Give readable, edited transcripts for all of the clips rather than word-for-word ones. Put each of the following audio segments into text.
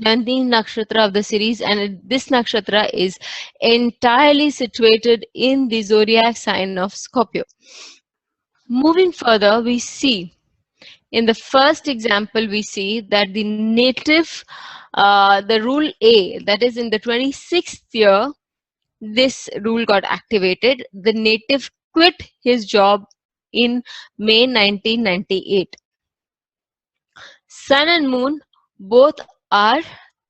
17th nakshatra of the series, and this nakshatra is entirely situated in the zodiac sign of Scorpio. Moving further, we see in the first example, we see that the native, the rule A, that is in the 26th year, this rule got activated. The native quit his job in May 1998. Sun and moon both are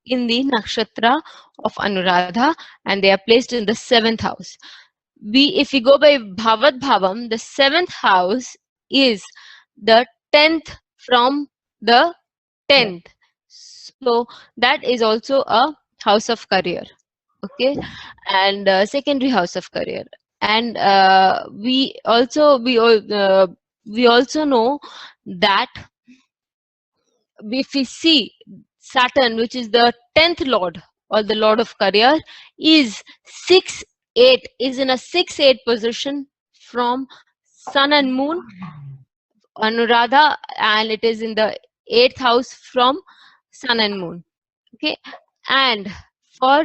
in the nakshatra of Anuradha, and they are placed in the 7th house. If we go by Bhavat Bhavam, the 7th house is the 10th from the 10th. So that is also a house of career, okay, and secondary house of career. And we also know that if we see Saturn, which is the 10th lord or the lord of career, is 6-8, is in a 6-8 position from Sun and Moon, Anuradha, and it is in the 8th house from Sun and Moon. Okay, and for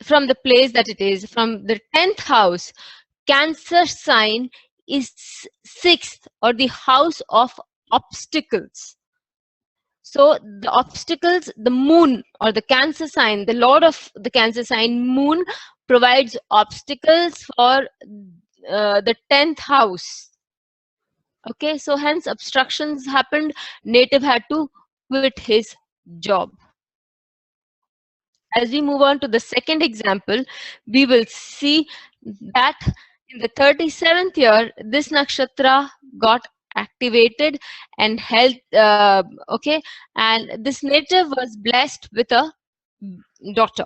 from the place that it is, from the 10th house, Cancer sign is 6th, or the house of obstacles. So the obstacles, the moon or the Cancer sign, the lord of the Cancer sign, moon, provides obstacles for the 10th house. Okay, so hence obstructions happened. Native had to quit his job. As we move on to the second example, we will see that in the 37th year, this nakshatra got activated and held, okay, and this native was blessed with a daughter.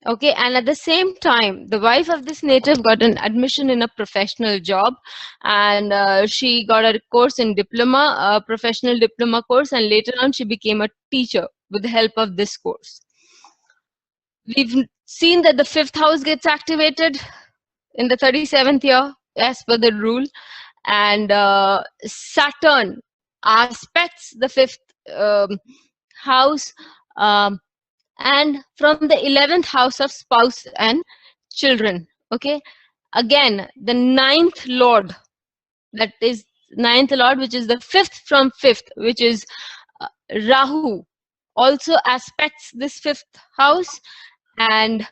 Okay, and at the same time, the wife of this native got an admission in a professional job, and she got a course in diploma, a professional diploma course, and later on she became a teacher with the help of this course. We've seen that the 5th house gets activated in the 37th year as per the rule, and Saturn aspects the 5th house, and from the 11th house of spouse and children. Okay, again the 9th lord, that is 9th lord, which is the 5th from 5th, which is Rahu, also aspects this 5th house, and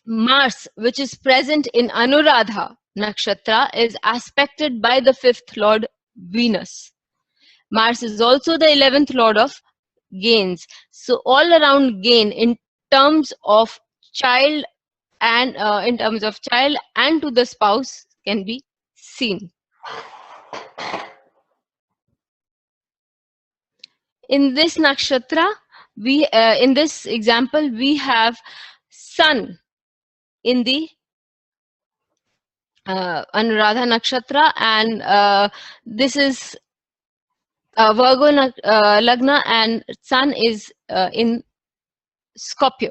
Mars, which is present in Anuradha Nakshatra, is aspected by the 5th lord Venus. Mars is also the 11th lord of gains. So all around gain in terms of child and to the spouse can be seen. In this nakshatra, we in this example we have Sun in the Anuradha Nakshatra, and this is Virgo Lagna, and Sun is in Scorpio.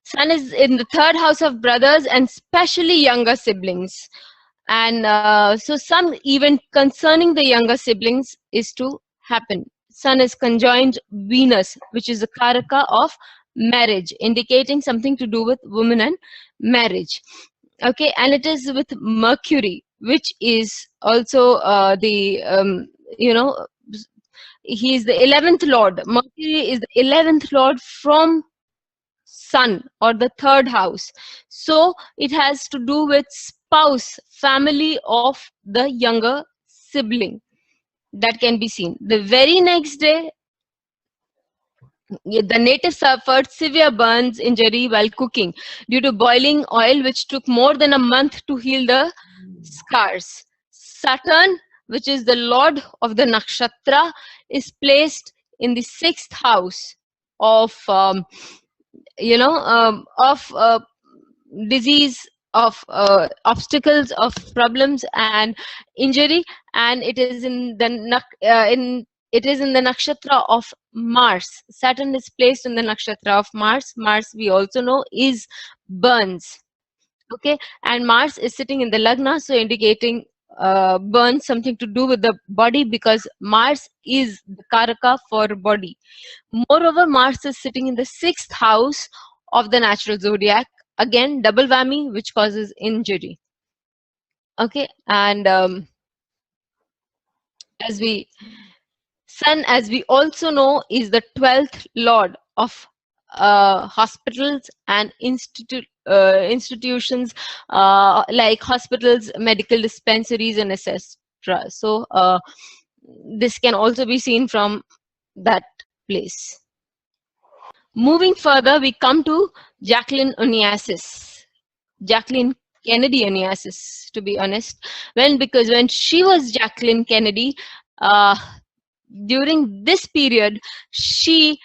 Sun is in the 3rd house of brothers and especially younger siblings, and so some event concerning the younger siblings is to happen. Sun is conjoined Venus, which is the Karaka of marriage, indicating something to do with women and marriage. Okay, and it is with Mercury, which is also he is the 11th lord. Mercury is the 11th lord from Sun, or the 3rd house. So it has to do with spouse, family of the younger sibling. That can be seen. The very next day, the native suffered severe burns injury while cooking due to boiling oil, which took more than a month to heal the scars. Saturn, which is the lord of the nakshatra, is placed in the 6th house of disease, of obstacles, of problems and injury, and it is in the nakshatra of Mars. Saturn is placed in the nakshatra of Mars. Mars, we also know, is burns. Okay, and Mars is sitting in the lagna, so indicating burn, something to do with the body, because Mars is the Karaka for body. Moreover, Mars is sitting in the 6th house of the natural zodiac. Again, double whammy, which causes injury. Okay, and Sun, as we also know, is the 12th lord of hospitals and institutions like hospitals, medical dispensaries, and etc. So this can also be seen from that place. Moving further, we come to Jacqueline Onassis. Jacqueline Kennedy Onassis, to be honest. Because when she was Jacqueline Kennedy, during this period, she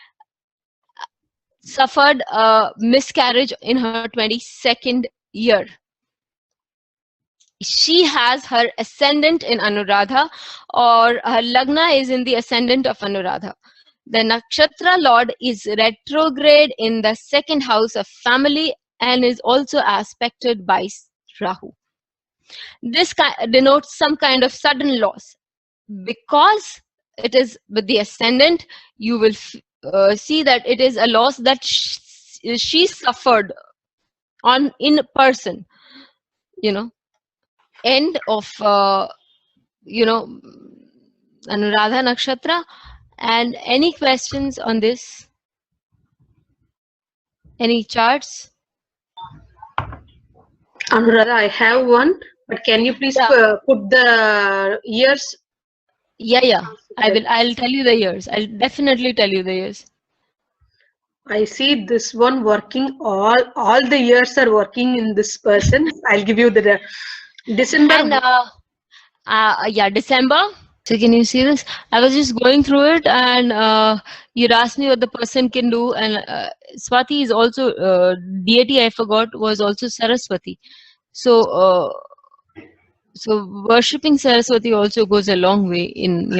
suffered a miscarriage in her 22nd year. She has her ascendant in Anuradha, or her Lagna is in the ascendant of Anuradha. The Nakshatra Lord is retrograde in the 2nd house of family and is also aspected by Rahu. This denotes some kind of sudden loss. Because it is with the ascendant, you will see that it is a loss that she suffered in person. End of Anuradha Nakshatra. And any questions on this? Any charts? Anuradha, I have one, but can you please put the years? Yeah. I'll tell you the years. I'll definitely tell you the years. I see this one working. All the years are working in this person. I'll give you the December. And December. So can you see this? I was just going through it, and you asked me what the person can do. And Swati is also deity. I forgot, was also Saraswati. So worshipping Saraswati also goes a long way in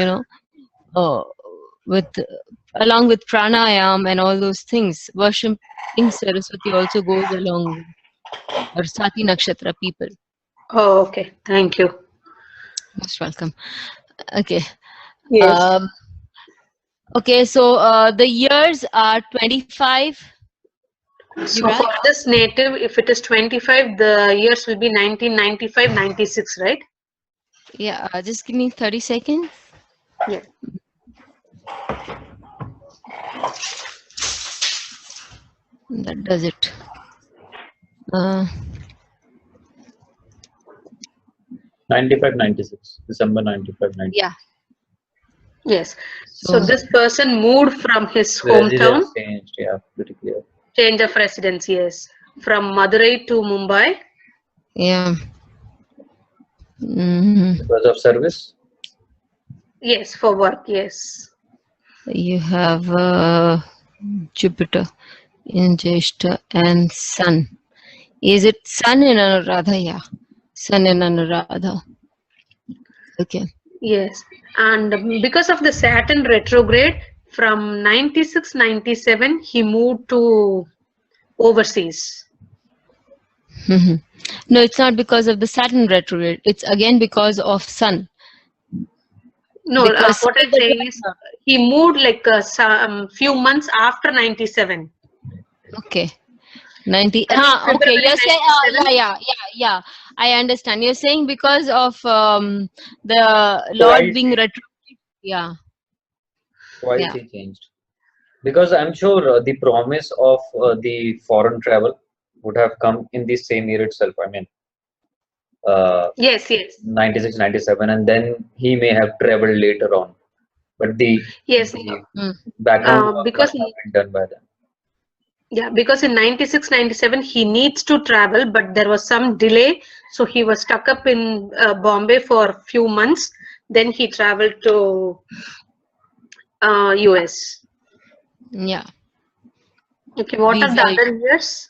along with pranayam and all those things. Worshipping Saraswati also goes along with or Sati Nakshatra people. Oh, okay. Thank you. Most welcome. Okay. Yes. Okay, so the years are 25. So for this native, if it is 25, the years will be 1995, 96, right? Yeah, just give me 30 seconds. Yeah. That does it. 95, 96. December 95, 96. Yeah. Yes. So this person moved from his hometown. Changed, yeah, pretty clear. Change of residence, yes. From Madurai to Mumbai. Yeah. Because of service? Yes, for work, yes. You have Jupiter in Jyeshtha and Sun. Is it Sun in Anuradha? Yeah. Sun in Anuradha. Okay. Yes. And because of the Saturn retrograde, from 96, 97, he moved to overseas. No, it's not because of the Saturn retrograde. It's again because of Sun. No, what I'm saying is he moved like few months after 97. Okay. 90. Okay. You're saying, yeah. I understand. You're saying because of the Lord being retrograde. Yeah. Why he changed? Because I'm sure the promise of the foreign travel would have come in the same year itself. I mean, yes. 96, 97, and then he may have traveled later on. But the background because was done by then. Yeah, because in 96, 97, he needs to travel, but there was some delay. So he was stuck up in Bombay for a few months. Then he traveled to US. Yeah. Okay, what are the other years?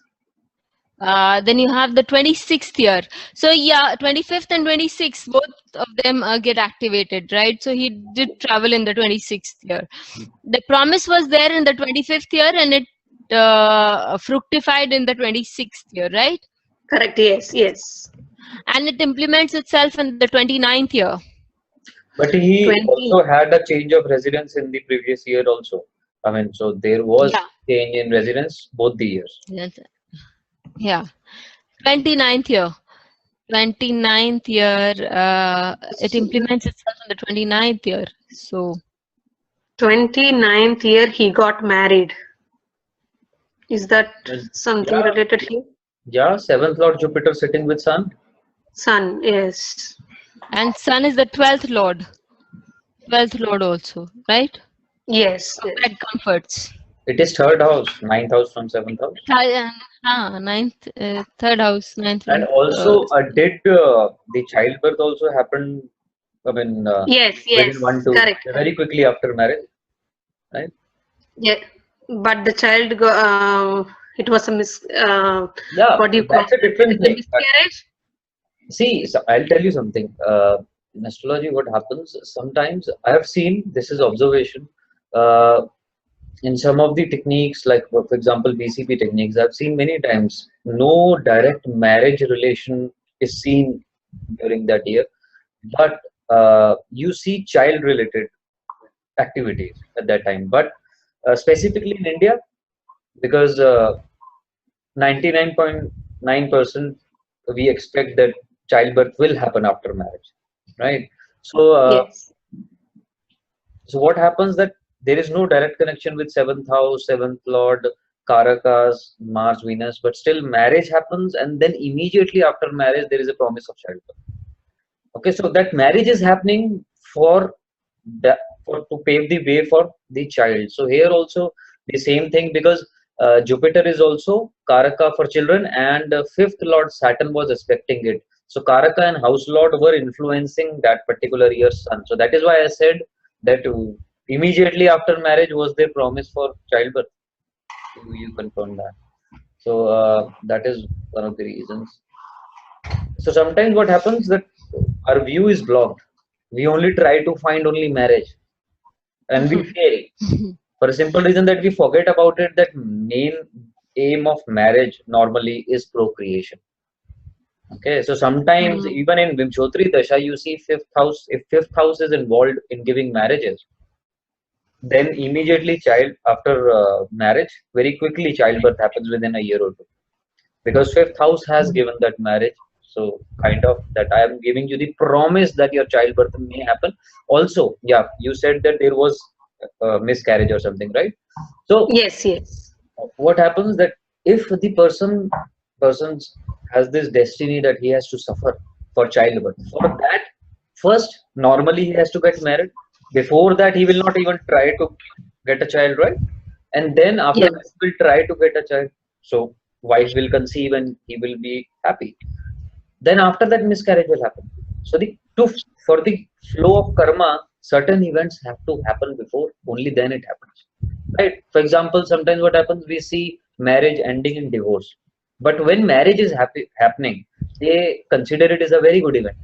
Then you have the 26th year. So yeah, 25th and 26th, both of them get activated, right? So he did travel in the 26th year. The promise was there in the 25th year, and it fructified in the 26th year, right? Correct. Yes. and it implements itself in the 29th year. But he 20. also had a change of residence in the previous year also. I mean, so there was Yeah. change in residence both the years. Yeah. 29th year. 29th year, it implements itself in the 29th year. So 29th year he got married. Is that something Yeah, related here? yeah, seventh Lord Jupiter sitting with Sun. Sun, yes. and Sun is the 12th lord. 12th lord also, right? Yes. So that comforts. It is third house, ninth house from seventh house. Ninth, third house, ninth And from. also, did the childbirth also happen? I mean, Yes, within yes, 1, 2, correct. very quickly after marriage, right? Yeah, but the child it was a Yeah, what do you call that's a it? different It's a thing. miscarriage. See, so I'll tell you something. In astrology, what happens sometimes, I have seen, this is observation, in some of the techniques, like for example, BCP techniques, I've seen many times, no direct marriage relation is seen during that year, but you see child related activities at that time. But specifically in India, because 99.9% we expect that childbirth will happen after marriage, right? So Yes. so what happens that there is no direct connection with seventh house, seventh lord, karakas, Mars, Venus, but still marriage happens, and then immediately after marriage there is a promise of childbirth. Okay, so that marriage is happening for the, for to pave the way for the child. So here also the same thing, because Jupiter is also Karaka for children, and fifth Lord Saturn was aspecting it. So Karaka and House Lord were influencing that particular year's sun. So that is why I said that immediately after marriage was their promise for childbirth. You confirm that. So that is one of the reasons. So sometimes what happens that our view is blocked. We only try to find only marriage, and we fail for a simple reason that we forget about it. That main aim of marriage normally is procreation. Okay, so sometimes even in Vimshotri Dasha, you see fifth house. If fifth house is involved in giving marriages, then immediately child after marriage, very quickly childbirth happens within a year or two, because fifth house has given that marriage. So kind of that I am giving you the promise that your childbirth may happen. Also, yeah, you said that there was a miscarriage or something, right? So Yes, yes. what happens that if the persons has this destiny that he has to suffer for childbirth, for that first normally he has to get married. Before that he will not even try to get a child, right? And then after Yeah. that he will try to get a child. So wife will conceive and he will be happy. Then after that miscarriage will happen. So the to for the flow of karma, certain events have to happen before, only then it happens, right? For example, sometimes what happens, we see marriage ending in divorce, but when marriage is happening, they consider it as a very good event.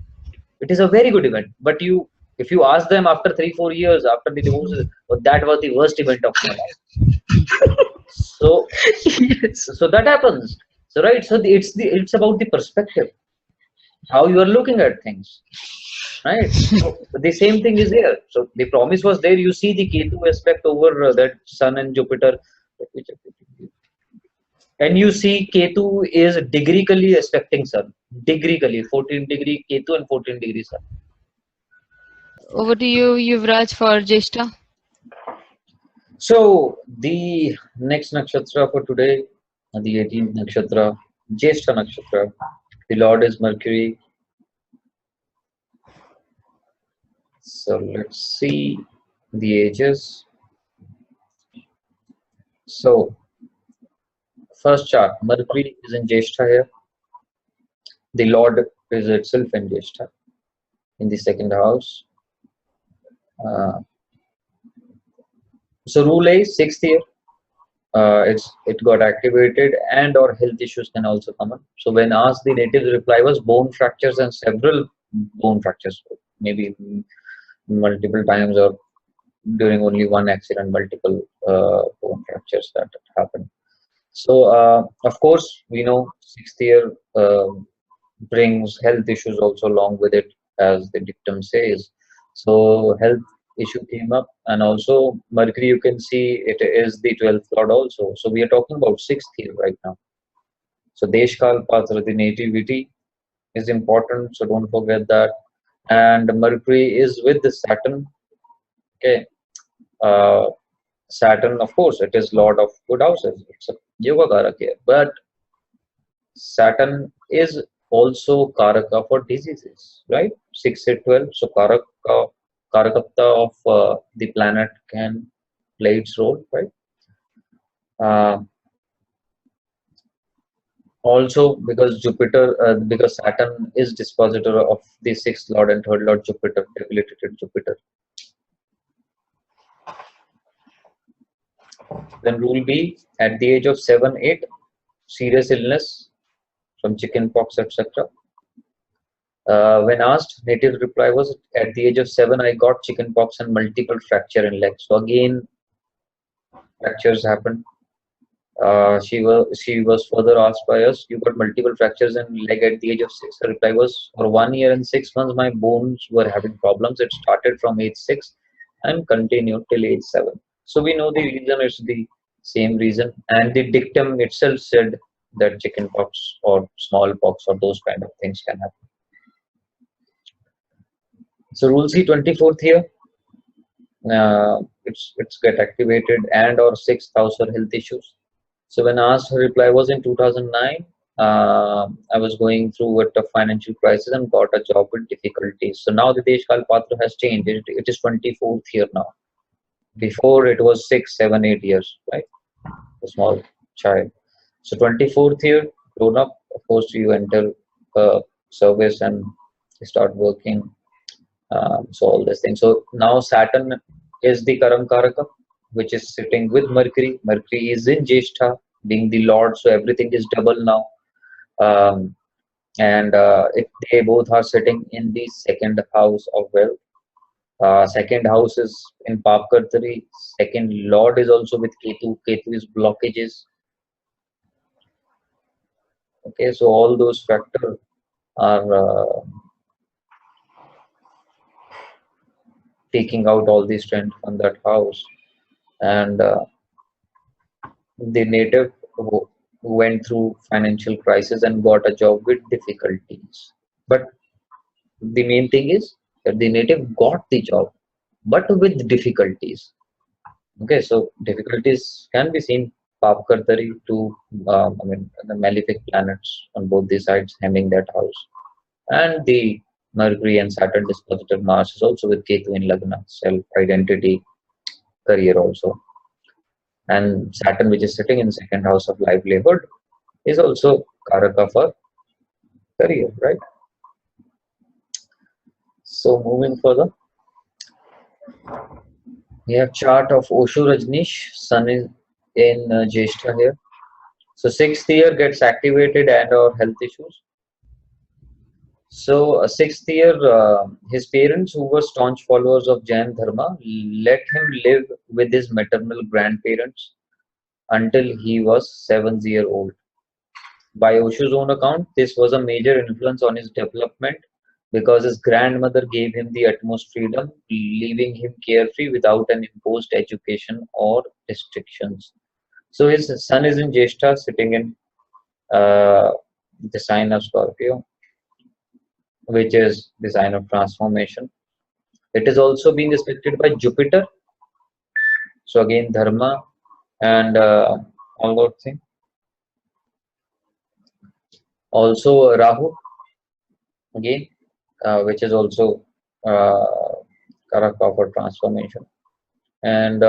It is a very good event, but you, if you ask them after 3 4 years after the divorce, oh, that was the worst event of my life. So Yes. so that happens. So right, so it's about the perspective, how you are looking at things, right? So the same thing is here. So the promise was there. You see the Ketu aspect over that Sun and Jupiter. Let me check it. And you see Ketu is degreecally aspecting Sun. Degreecally, 14 degree Ketu and 14 degree Sun. Over to you, Yuvraj, for Jyeshta. So the next nakshatra for today, the 18th nakshatra, Jyestha Nakshatra. The Lord is Mercury. So let's see the ages. So first chart, Mercury is in Jyeshtha here. The Lord is itself in Jyeshtha in the second house. So rule A, sixth year, it got activated, and or health issues can also come up. So when asked, the native's reply was bone fractures and several bone fractures, maybe multiple times or during only one accident, multiple bone fractures that happened. So of course we know sixth year brings health issues also along with it, as the dictum says. So health issue came up, and also Mercury, you can see it is the 12th lord also. So we are talking about sixth here right now. So Deshkal Patra, the nativity is important, so don't forget that. And Mercury is with the Saturn. Okay, uh, Saturn, of course, it is lord of good houses. It's a yoga karak here, but Saturn is also karaka for diseases, right? 6 and 12. So karakapta of the planet can play its role, right? Uh, Also, because Saturn is dispositor of the sixth lord and third lord Jupiter, debilitated Jupiter. Then rule B, at the age of 7, 8, serious illness from chickenpox, etc. When asked, native reply was, at the age of 7, I got chickenpox and multiple fracture in legs. So again, fractures happened. She was further asked by us, you got multiple fractures in leg at the age of 6. Her reply was, for 1 year and 6 months, my bones were having problems. It started from age 6 and continued till age 7. So we know the reason is the same reason. And the dictum itself said that chickenpox or smallpox or those kind of things can happen. So rule C, 24th here, it's get activated, and or 6th house or health issues. So when asked, her reply was, in 2009, I was going through a tough financial crisis and got a job with difficulties. So now the Deshkal Patra has changed. It is 24th year now. Before it was 6, 7, 8 years, right? A small child. So 24th year, grown up, of course, you enter service and start working. So all these things. So now Saturn is the Karam Karaka, which is sitting with Mercury. Mercury is in Jyeshtha, being the Lord, so everything is double now. And if they both are sitting in the second house of wealth, second house is in Papkartari, second Lord is also with Ketu. Ketu is blockages. Okay, so all those factors are taking out all the strength from that house. And the native who went through financial crisis and got a job with difficulties. But the main thing is that the native got the job, but with difficulties. Okay, so difficulties can be seen Papkartari to the malefic planets on both the sides hemming that house, and the Mercury and Saturn dispositor Mars is also with Ketu in Lagna, self identity, career also. And Saturn, which is sitting in second house of livelihood, is also Karaka for career, right? So moving further, we have chart of Osho Rajneesh. Sun is in Jyeshtha here. So sixth year gets activated and or health issues. So sixth year, his parents, who were staunch followers of Jain Dharma, let him live with his maternal grandparents until he was 7 years old. By Osho's own account, this was a major influence on his development because his grandmother gave him the utmost freedom, leaving him carefree without an imposed education or restrictions. So his sun is in Jyeshtha, sitting in the sign of Scorpio, which is the sign of transformation. It is also being respected by Jupiter. So again, Dharma and all that thing. Also Rahu, again, which is also Karaka for transformation. And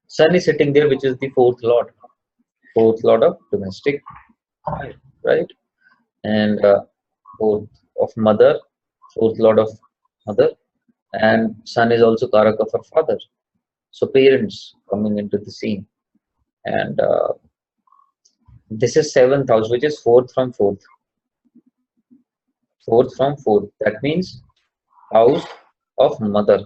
Sun is sitting there, which is the fourth lord of domestic, right? And fourth of mother, fourth lord of mother, and Sun is also Karaka for father. So parents coming into the scene. And this is seventh house, which is fourth from fourth. Fourth from fourth. That means house of mother,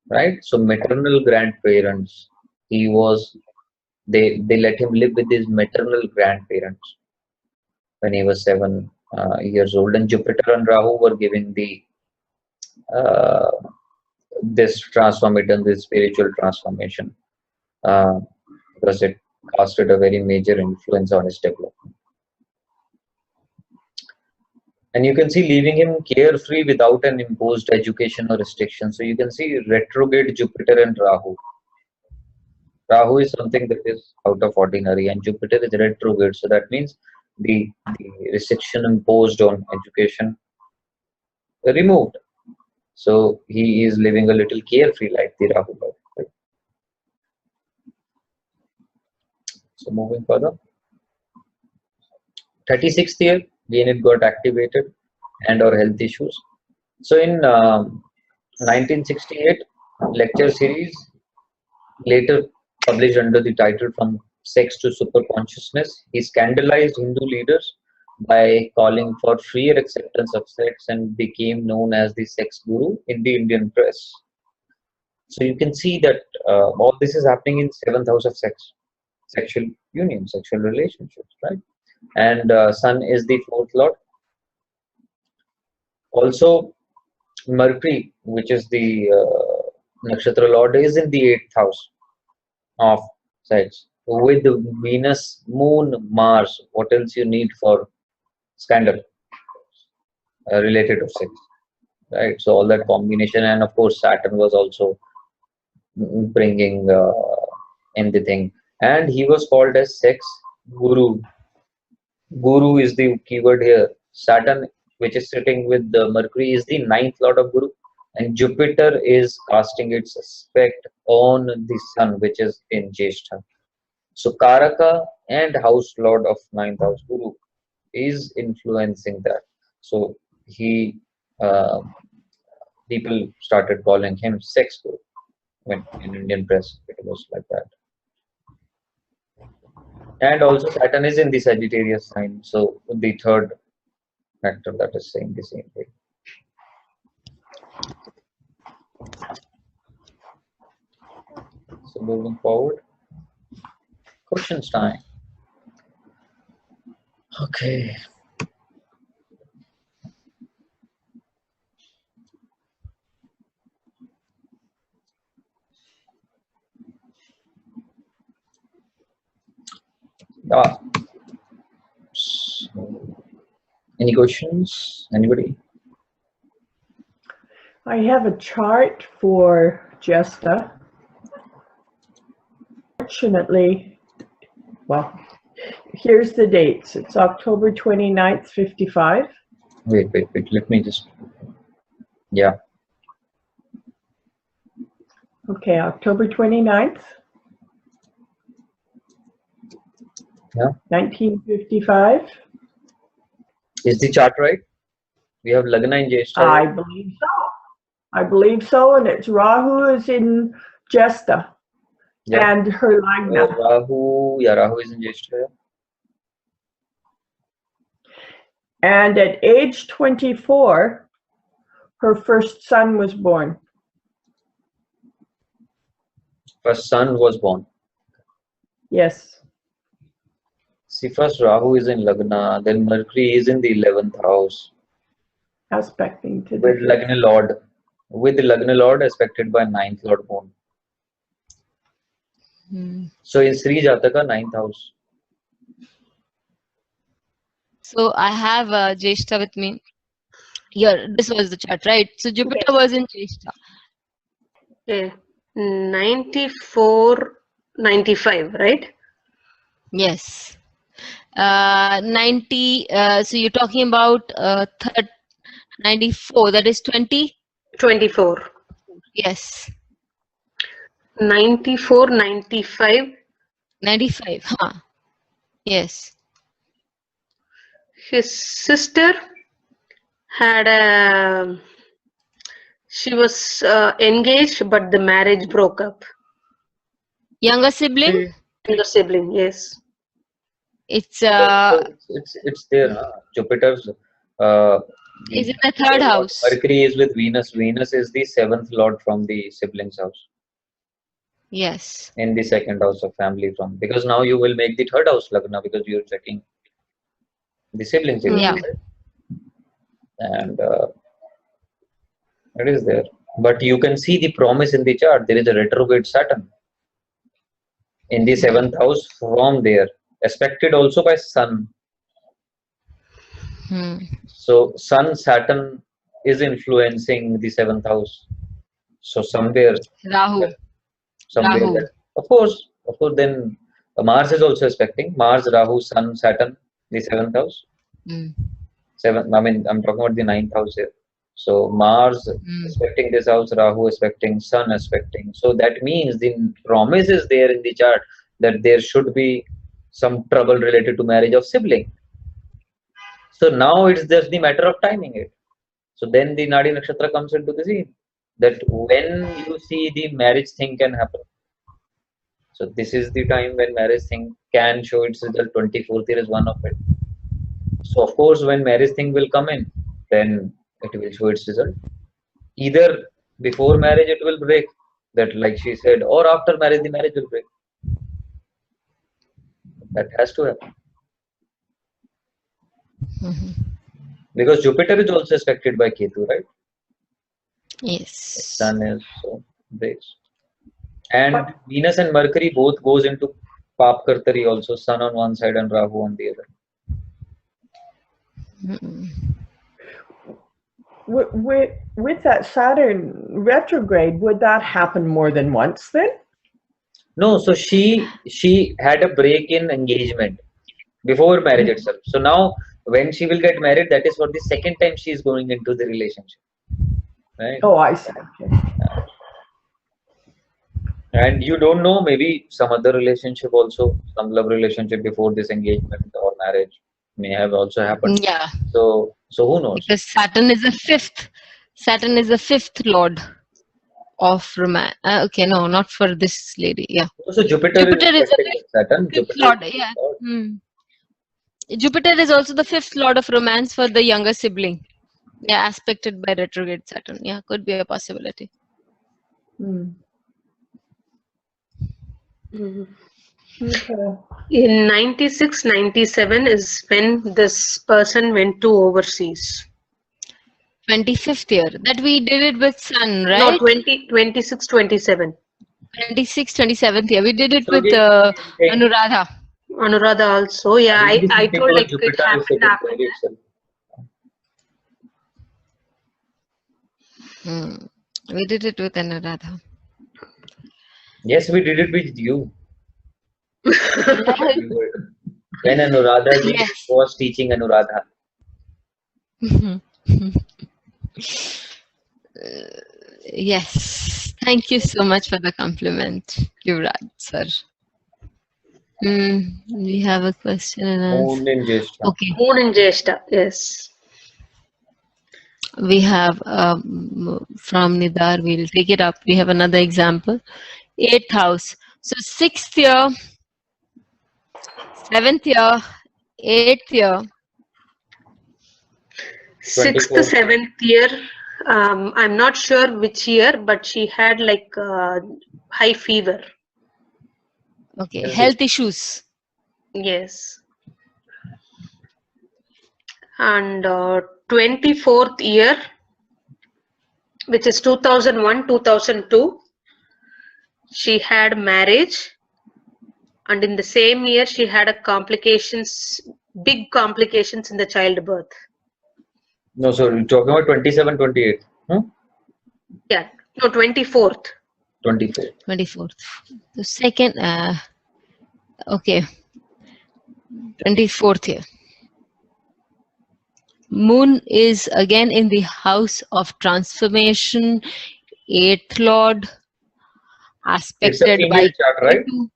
right? So maternal grandparents. He was they let him live with his maternal grandparents when he was 7 years old, and Jupiter and Rahu were giving the uh, this transformation, this spiritual transformation, uh, because it casted a very major influence on his development. And you can see leaving him carefree without an imposed education or restriction. So you can see retrograde Jupiter and Rahu. Rahu is something that is out of ordinary, and Jupiter is retrograde. So that means the restriction imposed on education removed. So he is living a little carefree like the Rahu. Right? So moving further, 36th year, again it got activated, and our health issues. So in 1968, lecture series, later published under the title From Sex to Superconsciousness, he scandalized Hindu leaders by calling for freer acceptance of sex and became known as the sex guru in the Indian press. So you can see that all this is happening in 7th house of sex, sexual union, sexual relationships, right? And Sun is the 4th lord. Also, Mercury, which is the nakshatra lord, is in the 8th house of sex. With Venus, Moon, Mars, what else you need for scandal related to sex, right? So all that combination, and of course Saturn was also bringing in the thing, and he was called as sex guru. Guru is the keyword here. Saturn, which is sitting with the Mercury, is the 9th lord of Guru, and Jupiter is casting its aspect on the Sun, which is in Jyeshtha. So Karaka and house lord of 9th house Guru is influencing that. So he people started calling him sex guru. When in Indian press it was like that. And also Saturn is in the Sagittarius sign, so the 3rd factor that is saying the same thing. So moving forward, questions time. Okay. So, any questions? Anybody? I have a chart for Jyestha. Fortunately, well, here's the dates. It's October 29th, 55. Wait. Let me just. Yeah. Okay, October 29th. Yeah. 1955. Is the chart right? We have Lagna in Jyeshtha. I believe so. I believe so, and it's Rahu is in Jyestha. Yeah. And her Lagna. Rahu is in Jyeshtha. And at age 24, her first son was born. First son was born. Yes. See, first Rahu is in Lagna, then Mercury is in the 11th house. Aspecting to With the Lagna Lord. With the Lagna Lord aspected by 9th Lord Moon. So in Sri Jataka, 9th house. So I have Jyeshtha with me. Here, this was the chart, right? So Jupiter was in Jyeshtha. Okay. 94, 95, right? Yes. 90. So you're talking about 94. That is 20. 24. Yes. 94, 95. 95. Huh. Yes. His sister had a. She was engaged, but the marriage broke up. Younger sibling. Younger sibling, yes. It's It's there. Jupiter's. is in the 3rd house. Mercury is with Venus. Venus is the 7th lord from the siblings house. Yes. in the second house of family from, because now you will make the third house lagna because you're checking the siblings area, Yeah. right? And it is there. But you can see the promise in the chart. There is a retrograde Saturn in the seventh house from there, aspected also by Sun. Hmm. So Sun Saturn is influencing the seventh house. So somewhere, Rahu. Rahu. that, of course, then Mars is also aspecting Mars, Rahu, Sun, Saturn, the seventh house. Hmm. Seven. I mean, I'm talking about the ninth house here. So Mars Hmm. aspecting this house, Rahu aspecting, Sun aspecting. So that means the promise is there in the chart that there should be some trouble related to marriage of sibling. So now it's just the matter of timing it. So then the Nadi Nakshatra comes into the scene. That when you see the marriage thing can happen. So this is the time when marriage thing can show its result. 24th year is one of it. So of course, when marriage thing will come in, then it will show its result. Either before marriage it will break, that like she said, or after marriage the marriage will break. That has to happen. Mhm. Because Jupiter is also affected by Ketu, right? Yes. Sun is so breaks. And Venus and Mercury both goes into Pap Kartari also, Sun on one side and Rahu on the other. Mm. With that Saturn retrograde, would that happen more than once then? No, so she had a break in engagement before marriage itself. So now when she will get married, that is for the second time she is going into the relationship. Right? Oh, I see. Okay. And you don't know, maybe some other relationship also, some love relationship before this engagement or marriage may have also happened. Yeah. So who knows? Because Saturn is the fifth. Saturn is the fifth lord of romance. Okay, no, not for this lady. Yeah. So Jupiter is Jupiter is the affecting Saturn. fifth Jupiter lord. is Yeah. Lord. Hmm. Jupiter is also the fifth lord of romance for the younger sibling. Yeah, aspected by retrograde Saturn. Yeah, could be a possibility. Hmm. Mhm. Okay. In 96, 97 is when this person went to overseas. 25th year. That we did it with Sun, No, right? 26, 27. 26th, 27th year. We did it So with again, same thing. Anuradha. Anuradha also. Yeah, Again, the I same thing told because like it Jupiter is happened second after body itself. We did it with Anuradha. Yes, we did it with you. Yeah. You were- When Anuradha ji Yes. was teaching Anuradha. Yes. Thank you so much for the compliment, Yuvraj sir. We have a question and answer. Moon in Jyeshtha. Okay. Moon in Jyeshtha, yes. We have from Nidar, we'll take it up. We have another example. 8th house. So 6th year, 7th year, 8th year. 6th, 24th. 7th year. I'm not sure which year, but she had like high fever. Okay. Health Health issues. Yes. And 24th year, which is 2001, 2002, she had marriage. And in the same year, she had a big complications in the childbirth. No, so you're talking about 27, 28. Yeah, no, 24th. 24. 24th. The second, okay. 24th year. Moon is again in the house of transformation, 8th lord, It's a aspected by female chart, right? Ketu.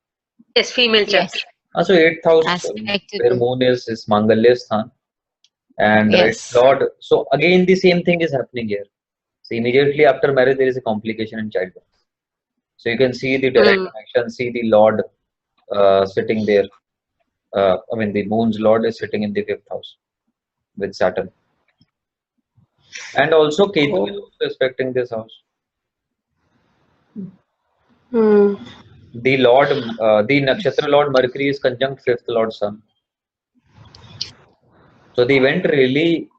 Yes, female chart. Yes, So 8th house, aspected. where Moon is Mangalya Sthan. And Yes. Lord, so again the same thing is happening here. So immediately after marriage, there is a complication in childbirth. So you can see the direct connection, see the Lord sitting there. I mean, the Moon's Lord is sitting in the 5th house with Saturn. And also Ketu is also aspecting this house. Hmm. the nakshatra Lord Mercury is conjunct 5th Lord Sun. So the event really,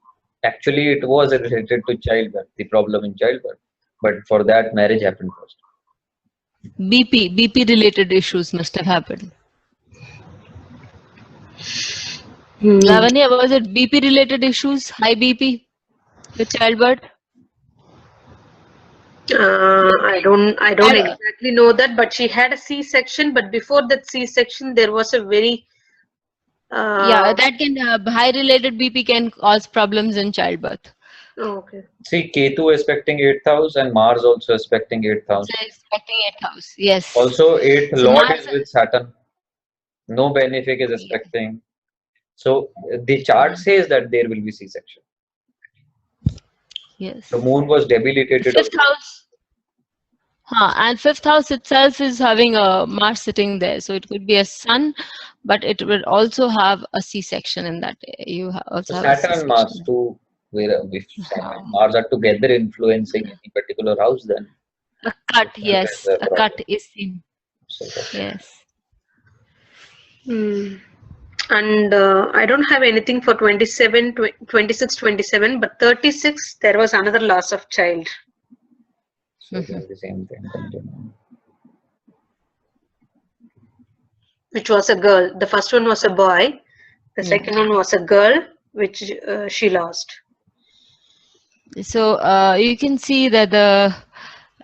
actually, it was related to childbirth, the problem in childbirth. But for that, marriage happened first. BP related issues must have happened. Lavanya, was it BP related issues? High BP with childbirth? I don't exactly know that, but she had a C-section. But before that C-section, there was a very yeah, that can high related BP can cause problems in childbirth. okay. See, Ketu aspecting 8th house and Mars also aspecting 8th house. So expecting 8th house, yes. Also, 8th So Lord Mars- is with Saturn. No benefic is aspecting. So the chart says that there will be C-section. Yes. The moon was debilitated. 5th house. And 5th house itself is having a Mars sitting there. So it could be a sun, but it will also have a C-section in that. You also So have Saturn and Mars too, where if Saturn and Mars are together influencing any particular house, then a cut, yes. A cut is seen. Yes. And I don't have anything for 27, 26, 27, but 36, there was another loss of child. So the same thing. Continue. Which was a girl. The first one was a boy. The second one was a girl, which she lost. So you can see that the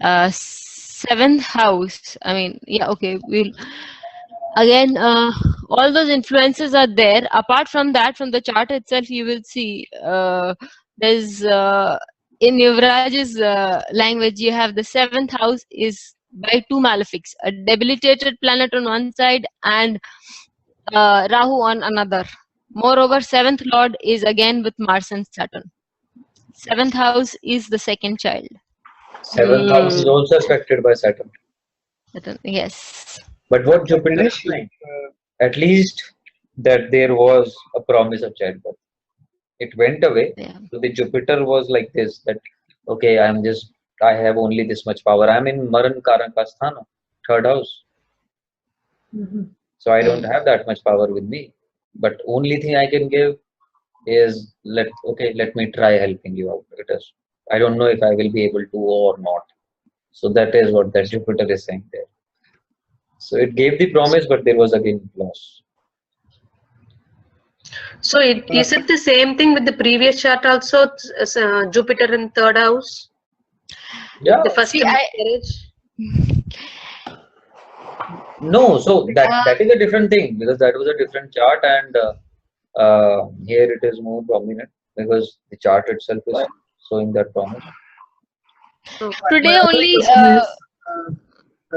7th house, I mean, yeah, okay, we'll again, all those influences are there. Apart from that, from the chart itself, you will see there's in Yuvraj's language, you have the 7th house is by 2 malefics, a debilitated planet on one side and Rahu on another. Moreover, 7th Lord is again with Mars and Saturn. 7th house is the second child. 7th house is also affected by Saturn. Saturn, yes. But what Jupiter is saying, at least that there was a promise of childbirth. It went away. Yeah. So the Jupiter was like this, that okay, I have only this much power. I'm in Maran Karakasthana, 3rd house. So I don't have that much power with me. But only thing I can give is let me try helping you out. I don't know if I will be able to or not. So that is what that Jupiter is saying there. So it gave the promise, but there was again loss. So is it the same thing with the previous chart also? Jupiter in 3rd house? Yeah. The first marriage? No, so that is a different thing, because that was a different chart, and here it is more prominent because the chart itself is showing that promise. Today only.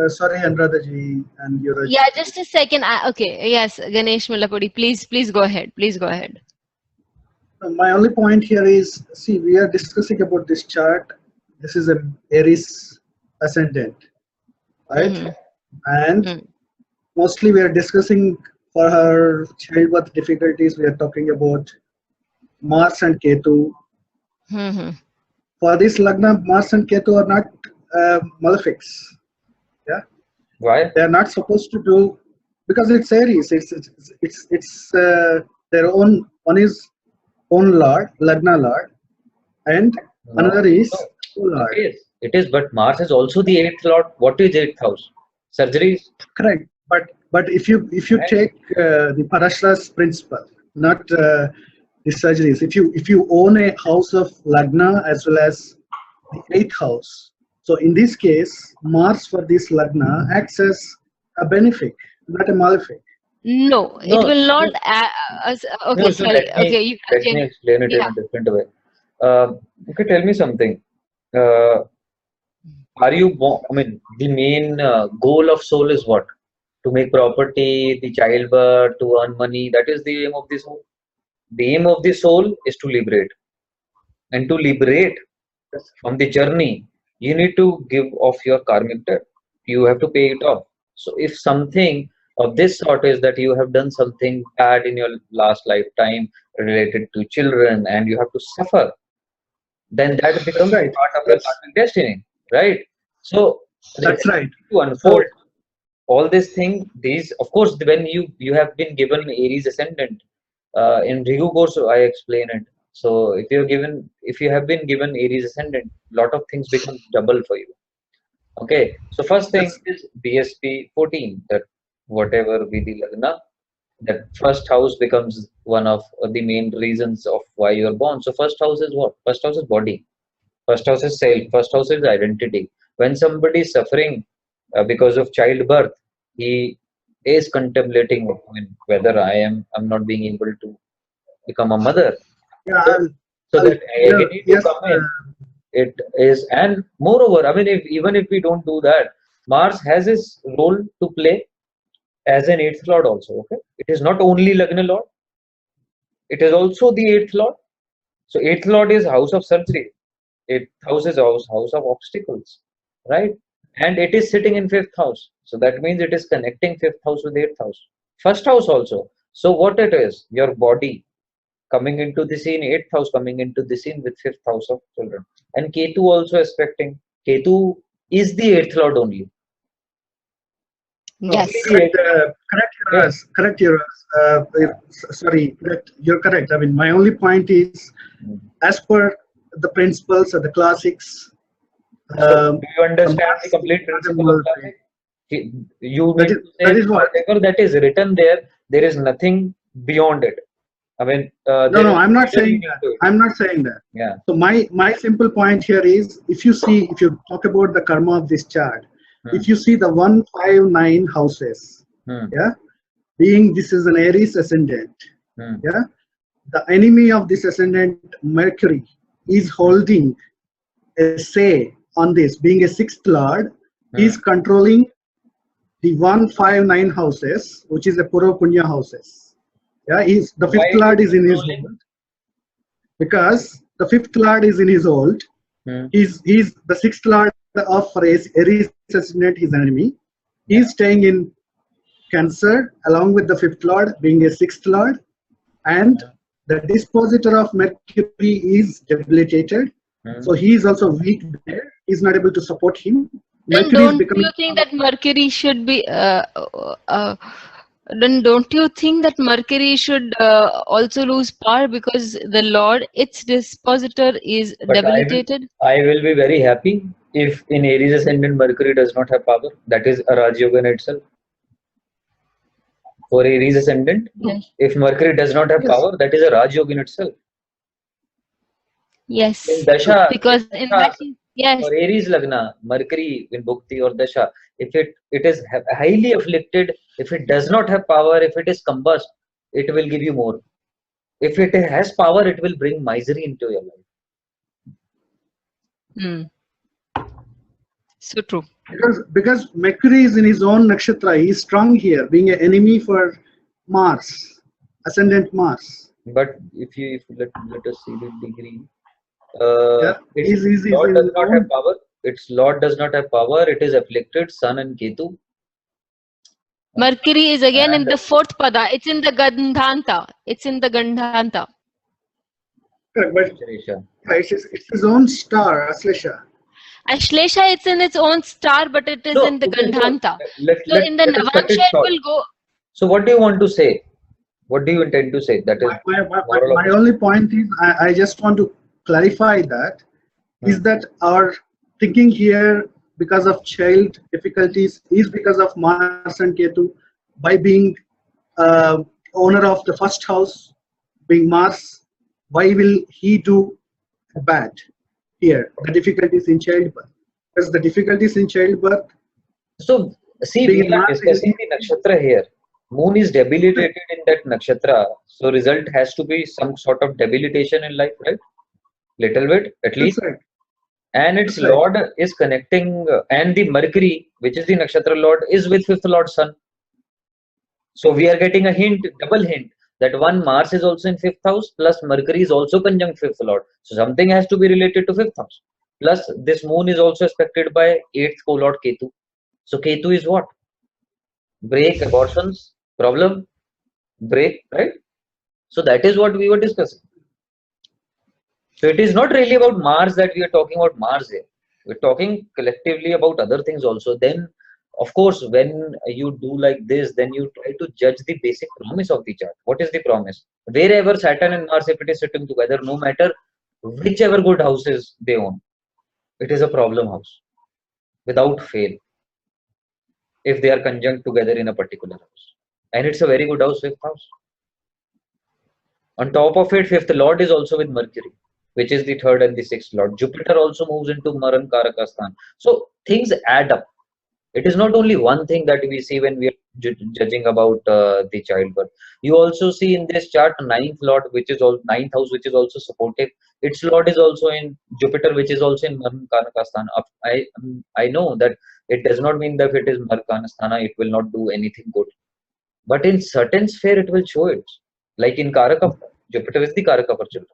Sorry, Anuradha ji and Yuvraj. Yeah, just a second. Okay, yes, Ganesh Mullapudi, please go ahead. Please go ahead. My only point here is, see, we are discussing about this chart. This is an Aries ascendant, right? And mostly we are discussing for her childbirth difficulties. We are talking about Mars and Ketu. For this Lagna, Mars and Ketu are not malefics. Yeah. Why? They are not supposed to do, because it's Aries. It's their own. One is own lord, Lagna lord, and another is lord. It is, but Mars is also the 8th lord. What is 8th house? Surgeries. Correct. But if you take the Parashara's principle, not the surgeries. If you own a house of Lagna as well as the 8th house, so in this case, Mars for this Lagna acts as a benefic, not a malefic. No, it will not. Okay, No, so sorry. let me explain it in a different way. Okay, tell me something. Are you born? I mean, the main goal of soul is what? To make property, the childbirth, to earn money. That is the aim of the soul. The aim of the soul is to liberate. And to liberate from the journey, you need to give off your karmic debt. You have to pay it off. So if something of this sort is that you have done something bad in your last lifetime related to children and you have to suffer, then that becomes part of your karmic destiny, right? So that's right. To unfold. all this thing, these, of course, when you have been given Aries ascendant, in Bhrighu course I explain it. So if you have been given Aries ascendant, lot of things become double for you. Okay, so first thing is BSP 14, that whatever be the Lagna, that first house becomes one of the main reasons of why you are born. So first house is what? First house is body. First house is self. First house is identity. When somebody is suffering because of childbirth, he is contemplating whether I'm not being able to become a mother. Yeah, So that agony to yes, come in, it is, and moreover, I mean, even if we don't do that, Mars has his role to play as an eighth lord also. Okay, it is not only Lagna lord, it is also the eighth lord. So eighth lord is house of surgery. Eighth house is house of obstacles, right? And it is sitting in fifth house. So that means it is connecting fifth house with eighth house. First house also. So what it is, your body coming into the scene, eighth house coming into the scene with fifth house of children. And Ketu also aspecting. Ketu is the eighth lord only. Yes. Correct, sorry, you're correct. I mean, my only point is, as per the principles of the classics. So do you understand the complete principle of classics? You mean to say whatever that is written there, there is nothing beyond it. I mean, no, I'm not saying that. I'm not saying that. Yeah. So my simple point here is, if you talk about the karma of this chart, if you see the 1, 5, 9 houses, yeah, being this is an Aries ascendant, yeah, the enemy of this ascendant, Mercury, is holding a say on this. Being a sixth lord, he is controlling the 1, 5, 9 houses, which is the Purva Punya houses. Yeah, the fifth lord is in his hold, because the fifth lord is in his hold. He's the sixth lord of Aries ascendant, his enemy. He's staying in Cancer along with the fifth lord, being a sixth lord, and the dispositor of Mercury is debilitated. So he is also weak there. He's not able to support him. Then don't you think that Mercury should be then don't you think that Mercury should also lose power, because the Lord, its dispositor, is debilitated? I will be very happy if in Aries ascendant Mercury does not have power. That is a Raj Yoga in itself. For Aries ascendant, if Mercury does not have power, that is a Raj Yoga in itself. Yes. In Dasha, because in that, yes. For Aries Lagna, Mercury in Bhukti or Dasha, if it is highly afflicted, if it does not have power, if it is combust, it will give you more. If it has power, it will bring misery into your life. So true. Because Mercury is in his own nakshatra, he is strong here, being an enemy for Mars, ascendant Mars. But if let us see the degree. Its Lord does not have power. Its Lord does not have power. It is afflicted, Sun and Ketu. Mercury is again in the fourth pada. It's in the Gandhanta. It's in the Gandhanta. But it's his own star, Ashlesha. Ashlesha, it's in its own star, but it is in the Gandhanta. So in the Navansha, it will go. So what do you want to say? What do you intend to say? That is my only point is, I just want to clarify that, is that our thinking here, because of child difficulties, is because of Mars and Ketu. By being owner of the first house, being Mars, why will he do bad here? The difficulties in childbirth. Because the difficulties in childbirth. So see, we are discussing the nakshatra here. Moon is debilitated in that nakshatra. So result has to be some sort of debilitation in life, right? Little bit, at least. Right. And its Lord is connecting, and the Mercury, which is the nakshatra Lord, is with fifth Lord Sun. So we are getting a hint, double hint, that one Mars is also in fifth house, plus Mercury is also conjunct fifth Lord. So something has to be related to fifth house. Plus this Moon is also aspected by eighth co-lord Ketu. So Ketu is what? Break, abortions, problem, break, right? So that is what we were discussing. So it is not really about Mars that we are talking about Mars here. We're talking collectively about other things also. Then of course, when you do like this, then you try to judge the basic promise of the chart. What is the promise? Wherever Saturn and Mars, if it is sitting together, no matter whichever good houses they own, it is a problem house without fail, if they are conjunct together in a particular house. And it's a very good house, fifth house. On top of it, fifth lord is also with Mercury, which is the third and the sixth lord. Jupiter also moves into Maran Karakasthan. So things add up. It is not only one thing that we see when we are judging about the childbirth. You also see in this chart ninth lord, which is all ninth house, which is also supportive. Its lord is also in Jupiter, which is also in Maran Karakasthan. I know that it does not mean that if it is Maran it will not do anything good. But in certain sphere, it will show it. Like in Karaka, Jupiter is the Karaka for children.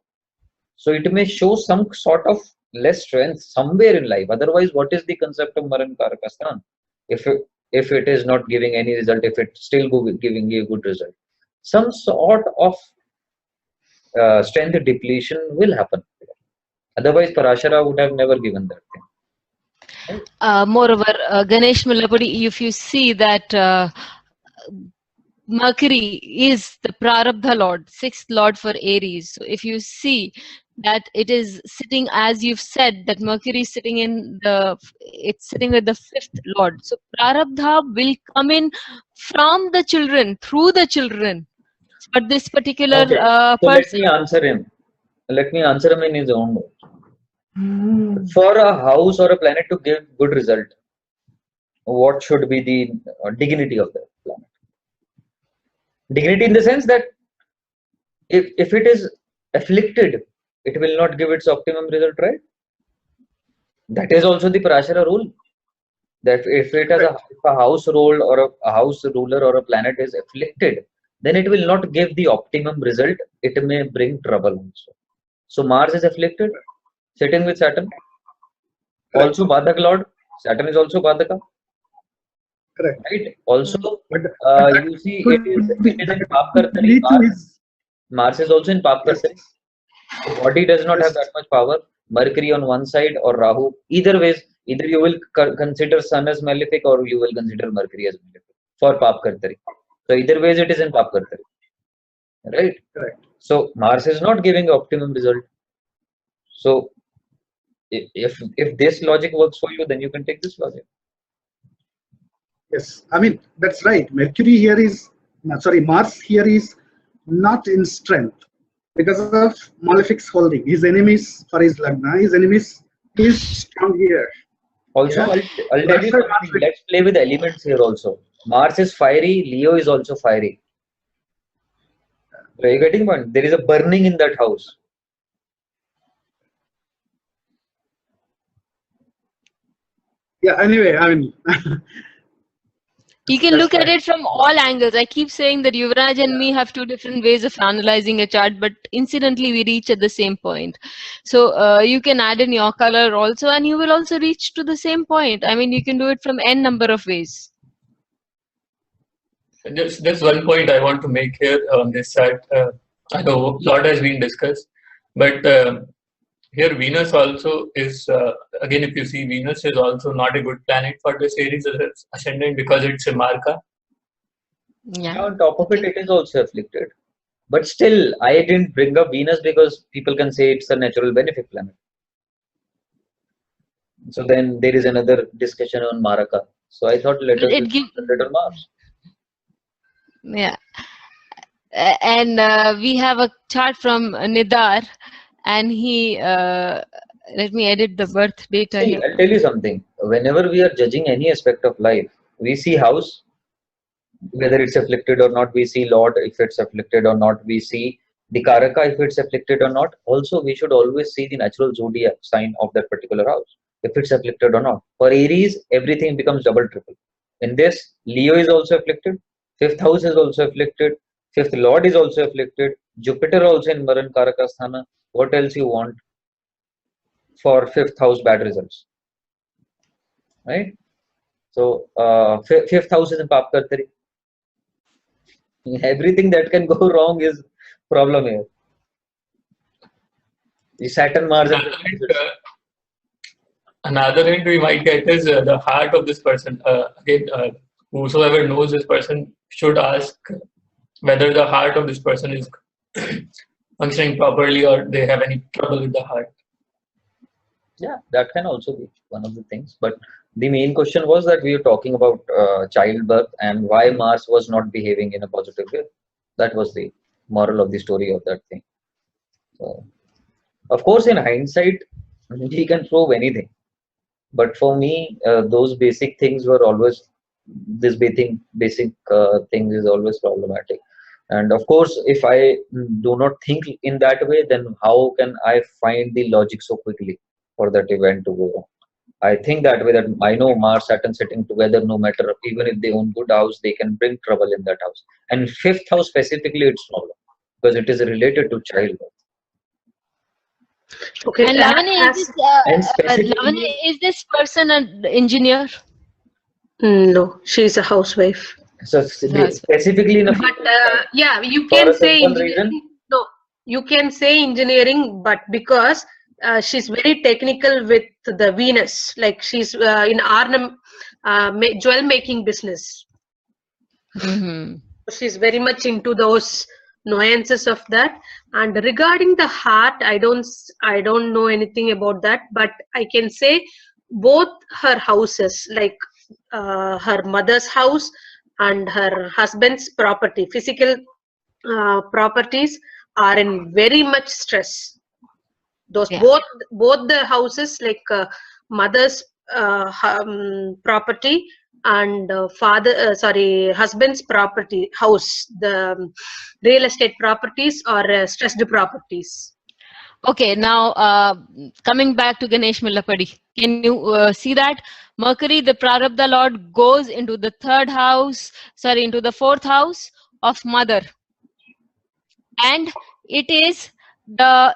So it may show some sort of less strength somewhere in life. Otherwise, what is the concept of Maran Karakasthan? If it is not giving any result, if it still giving a good result, some sort of strength depletion will happen. Otherwise, Parashara would have never given that thing. Moreover, Ganesh Mullapudi, if you see that Mercury is the Prarabdha Lord, sixth Lord for Aries. So if you see that it is sitting, as you've said, that Mercury is sitting in it's sitting with the fifth Lord. So Prarabdha will come in from the children, through the children. But this particular Okay. So let person. me answer him. Let me answer him in his own way. For a house or a planet to give good result, what should be the dignity of the planet? Dignity in the sense that if it is afflicted, it will not give its optimum result, right? That is also the Parashara rule. That if it has a house rule or a house ruler or a planet is afflicted, then it will not give the optimum result. It may bring trouble also. So Mars is afflicted, sitting with Saturn. Also Badhak Lord. Saturn is also Badhaka. Correct. Right. Also, you see, it is in Paap lead to his Mars is also in Paap Kartari. The body does not have that much power. Mercury on one side or Rahu. Either ways, either you will consider Sun as malefic or you will consider Mercury as malefic for Paap Kartari. So either ways, it is in Paap Kartari. Right. Correct. So Mars is not giving optimum result. So if this logic works for you, then you can take this logic. Yes, I mean that's right. Mercury here is Mars here is not in strength because of Malefic's holding. His enemies for his Lagna, his enemies is strong here. Also, Yeah. I'll tell you something. Let's play with elements here also. Mars is fiery, Leo is also fiery. Are you getting point? There is a burning in that house. Yeah, anyway, I mean You can look at it from all angles. I keep saying that Yuvraj and me have two different ways of analyzing a chart, but incidentally we reach at the same point. So you can add in your color also, and you will also reach to the same point. I mean, you can do it from n number of ways. Just one point I want to make here on this chart. I know a lot has been discussed, but here Venus also is, again if you see, Venus is also not a good planet for the Aries ascendant because it's a Marka. Yeah. On top of it, it is also afflicted. But still, I didn't bring up Venus because people can say it's a natural benefic planet. So then there is another discussion on Maraka. So I thought let us consider Mars. Yeah. And we have a chart from Nidar, and he let me edit the birth data here. I'll tell you something. Whenever we are judging any aspect of life, we see house, whether it's afflicted or not. We see Lord, if it's afflicted or not. We see the Karaka, if it's afflicted or not. Also, we should always see the natural zodiac sign of that particular house, if it's afflicted or not. For Aries, everything becomes double, triple. In this, Leo is also afflicted. Fifth house is also afflicted. Fifth Lord is also afflicted. Jupiter also in Maran Karakasthana. What else you want for fifth house bad results? Right? So, fifth house is in Paap Kartari. Everything that can go wrong is problem here. The Saturn, Mars, Another hint we might get is the heart of this person. Again, whosoever knows this person should ask whether the heart of this person is functioning properly or they have any trouble with the heart. Yeah, that can also be one of the things. But the main question was that we were talking about childbirth and why Mars was not behaving in a positive way. That was the moral of the story of that thing. So, of course, in hindsight, he can prove anything. But for me, those basic things were always, this basic thing is always problematic. And of course, if I do not think in that way, then how can I find the logic so quickly for that event to go wrong? I think that way, that I know Mars, Saturn sitting together, no matter, even if they own good house, they can bring trouble in that house. And fifth house specifically, it's problem because it is related to childbirth. Okay. And Lavanya, is this person an engineer? No, she's a housewife. So specifically in a But yeah, you for can a say simple engineering. reason. No, you can say engineering, but because she's very technical with the Venus, like she's in jewel making business. Mm-hmm. She's very much into those nuances of that. And regarding the heart, I don't know anything about that, but I can say both her houses, like her mother's house and her husband's property, physical properties, are in very much stress. Those both the houses, like mother's property and husband's property house, the real estate properties are stressed properties. Okay, now coming back to Ganesh Mullapadi, can you see that Mercury, the Prarabdha Lord, goes into the into the fourth house of mother, and it is the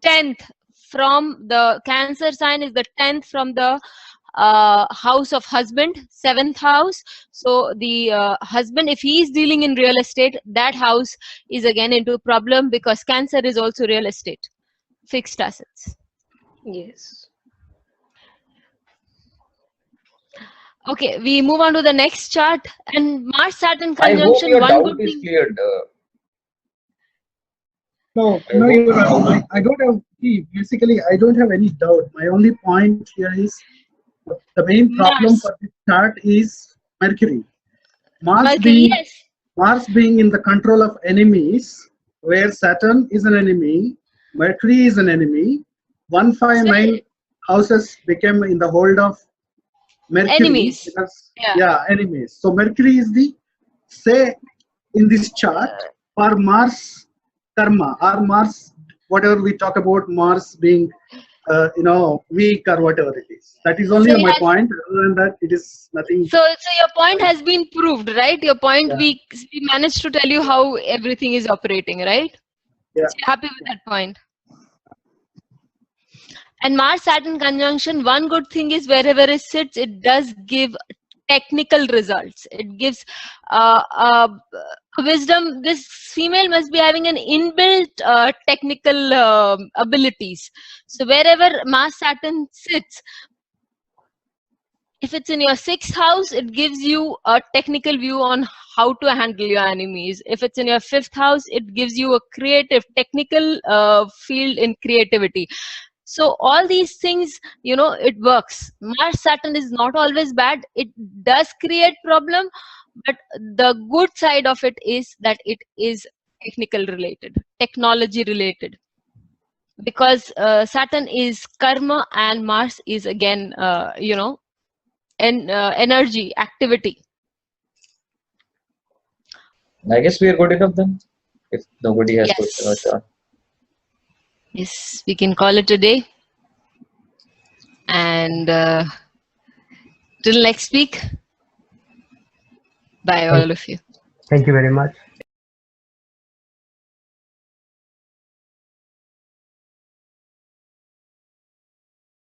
10th from the Cancer sign, is the 10th from the house of husband, 7th house. So the husband, if he is dealing in real estate, that house is again into problem because Cancer is also real estate, fixed assets. Yes. Okay, we move on to the next chart. And Mars Saturn I hope conjunction, your one doubt good is thing. cleared. No, I don't have. See, basically, I don't have any doubt. My only point here is the main problem for this chart is Mercury. Mars being in the control of enemies, where Saturn is an enemy, Mercury is an enemy. 159 houses became in the hold of Mercury. Enemies. Because, enemies. So Mercury is the, say, in this chart, for Mars karma, or Mars, whatever we talk about Mars being weak or whatever it is. That is only my point. Other than that, it is nothing. So your point has been proved, right? Your point, we managed to tell you how everything is operating, right? Yeah. So you're happy with that point. And Mars Saturn conjunction, one good thing is wherever it sits, it does give technical results. It gives wisdom. This female must be having an inbuilt technical abilities. So wherever Mars Saturn sits, if it's in your 6th house, it gives you a technical view on how to handle your enemies. If it's in your 5th house, it gives you a creative, technical field in creativity. So all these things, it works. Mars Saturn is not always bad. It does create problem, but the good side of it is that it is technical related, technology related. Because Saturn is karma and Mars is again, energy, activity. I guess we are good enough then. If nobody has questions. Yes, we can call it a day. And till next week, bye all of you. Thank you very much.